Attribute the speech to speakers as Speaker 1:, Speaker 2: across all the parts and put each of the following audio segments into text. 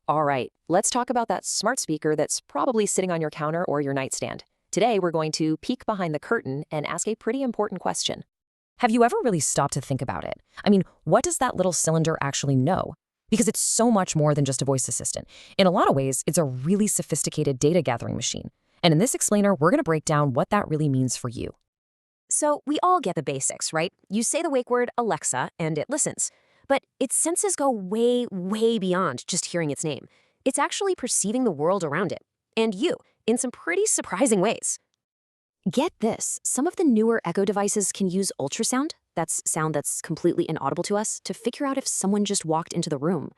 Speaker 1: All right, let's talk about that smart speaker that's probably sitting on your counter or your nightstand. Today, we're going to peek behind the curtain and ask a pretty important question. Have you ever really stopped to think about it? I mean, what does that little cylinder actually know? Because it's so much more than just a voice assistant. In a lot of ways, it's a really sophisticated data gathering machine. And in this explainer, we're going to break down what that really means for you. So we all get the basics, right? You say the wake word Alexa and it listens. But its senses go way, way beyond just hearing its name. It's actually perceiving the world around it, and you, in some pretty surprising ways. Get this, some of the newer Echo devices can use ultrasound, that's sound that's completely inaudible to us, to figure out if someone just walked into the room.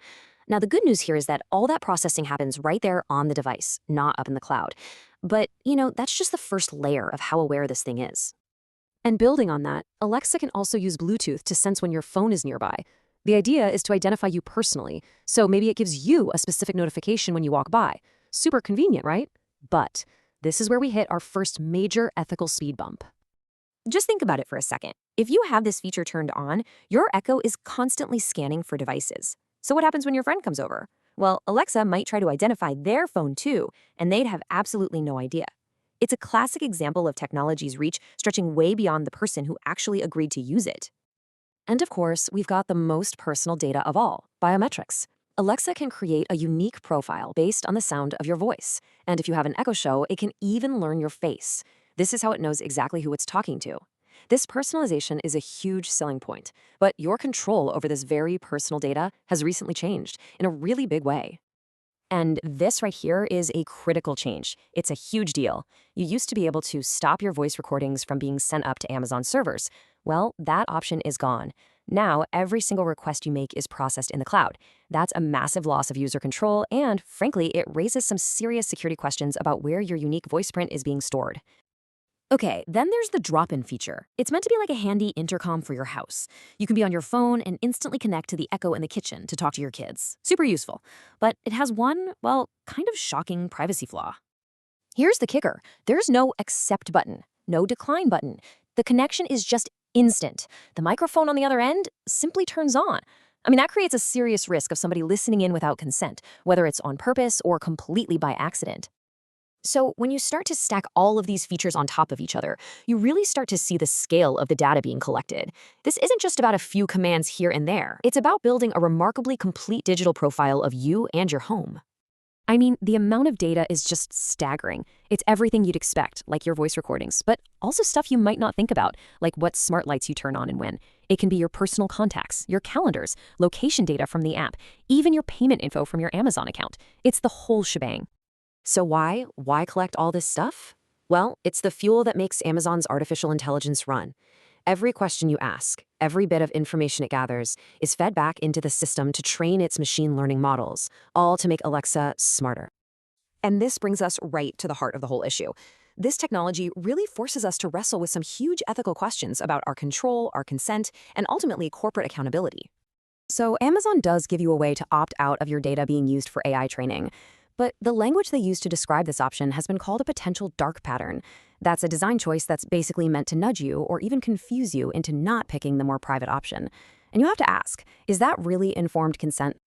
Speaker 1: Now, the good news here is that all that processing happens right there on the device, not up in the cloud. But, that's just the first layer of how aware this thing is. And building on that, Alexa can also use Bluetooth to sense when your phone is nearby. The idea is to identify you personally, so maybe it gives you a specific notification when you walk by. Super convenient, right? But this is where we hit our first major ethical speed bump. Just think about it for a second. If you have this feature turned on, your Echo is constantly scanning for devices. So what happens when your friend comes over? Well, Alexa might try to identify their phone too, and they'd have absolutely no idea. It's a classic example of technology's reach stretching way beyond the person who actually agreed to use it. And of course, we've got the most personal data of all, biometrics. Alexa can create a unique profile based on the sound of your voice. And if you have an Echo Show, it can even learn your face. This is how it knows exactly who it's talking to. This personalization is a huge selling point, but your control over this very personal data has recently changed in a really big way. And this right here is a critical change. It's a huge deal. You used to be able to stop your voice recordings from being sent up to Amazon servers. Well, that option is gone. Now, every single request you make is processed in the cloud. That's a massive loss of user control, and frankly, it raises some serious security questions about where your unique voice print is being stored. Okay, then there's the drop-in feature. It's meant to be like a handy intercom for your house. You can be on your phone and instantly connect to the Echo in the kitchen to talk to your kids. Super useful. But it has one, well, kind of shocking privacy flaw. Here's the kicker. There's no accept button, no decline button. The connection is just instant. The microphone on the other end simply turns on. I mean, that creates a serious risk of somebody listening in without consent, whether it's on purpose or completely by accident. So when you start to stack all of these features on top of each other, you really start to see the scale of the data being collected. This isn't just about a few commands here and there. It's about building a remarkably complete digital profile of you and your home. I mean, the amount of data is just staggering. It's everything you'd expect, like your voice recordings, but also stuff you might not think about, like what smart lights you turn on and when. It can be your personal contacts, your calendars, location data from the app, even your payment info from your Amazon account. It's the whole shebang. So why collect all this stuff? Well, it's the fuel that makes Amazon's artificial intelligence run. Every question you ask, every bit of information it gathers, is fed back into the system to train its machine learning models, all to make Alexa smarter. And this brings us right to the heart of the whole issue. This technology really forces us to wrestle with some huge ethical questions about our control, our consent, and ultimately corporate accountability. So Amazon does give you a way to opt out of your data being used for AI training. But the language they use to describe this option has been called a potential dark pattern. That's a design choice that's basically meant to nudge you or even confuse you into not picking the more private option. And you have to ask, is that really informed consent?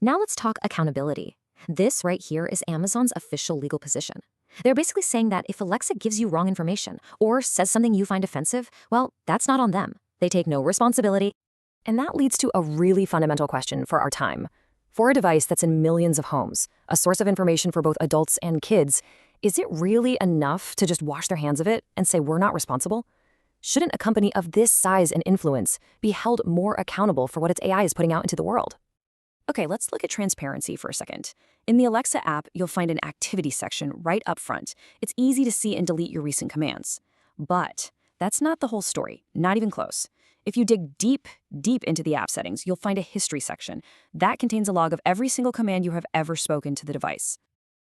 Speaker 1: Now let's talk accountability. This right here is Amazon's official legal position. They're basically saying that if Alexa gives you wrong information or says something you find offensive, well, that's not on them. They take no responsibility. And that leads to a really fundamental question for our time. For a device that's in millions of homes, a source of information for both adults and kids, is it really enough to just wash their hands of it and say we're not responsible? Shouldn't a company of this size and influence be held more accountable for what its AI is putting out into the world? Okay, let's look at transparency for a second. In the Alexa app, you'll find an activity section right up front. It's easy to see and delete your recent commands. But that's not the whole story, not even close. If you dig deep into the app settings, you'll find a history section. That contains a log of every single command you have ever spoken to the device.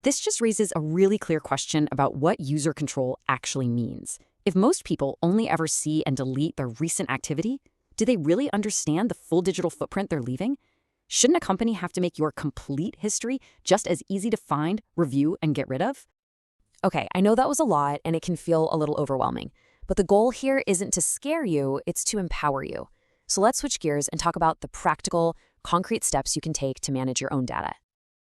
Speaker 1: This just raises a really clear question about what user control actually means. If most people only ever see and delete their recent activity, do they really understand the full digital footprint they're leaving? Shouldn't a company have to make your complete history just as easy to find, review, and get rid of? Okay, I know that was a lot and it can feel a little overwhelming. But the goal here isn't to scare you, it's to empower you. So let's switch gears and talk about the practical, concrete steps you can take to manage your own data.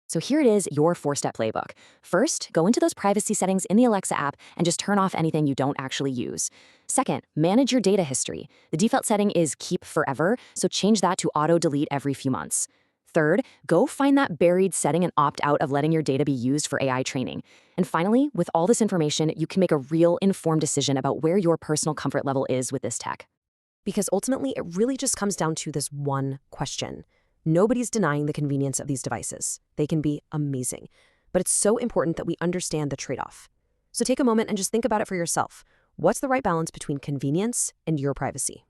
Speaker 1: So here it is, your 4-step playbook. First, go into those privacy settings in the Alexa app and just turn off anything you don't actually use. Second, manage your data history. The default setting is keep forever, so change that to auto-delete every few months. Third, go find that buried setting and opt out of letting your data be used for AI training. And finally, with all this information, you can make a real informed decision about where your personal comfort level is with this tech.
Speaker 2: Because ultimately, it really just comes down to this one question. Nobody's denying the convenience of these devices. They can be amazing. But it's so important that we understand the trade-off. So take a moment and just think about it for yourself. What's the right balance between convenience and your privacy?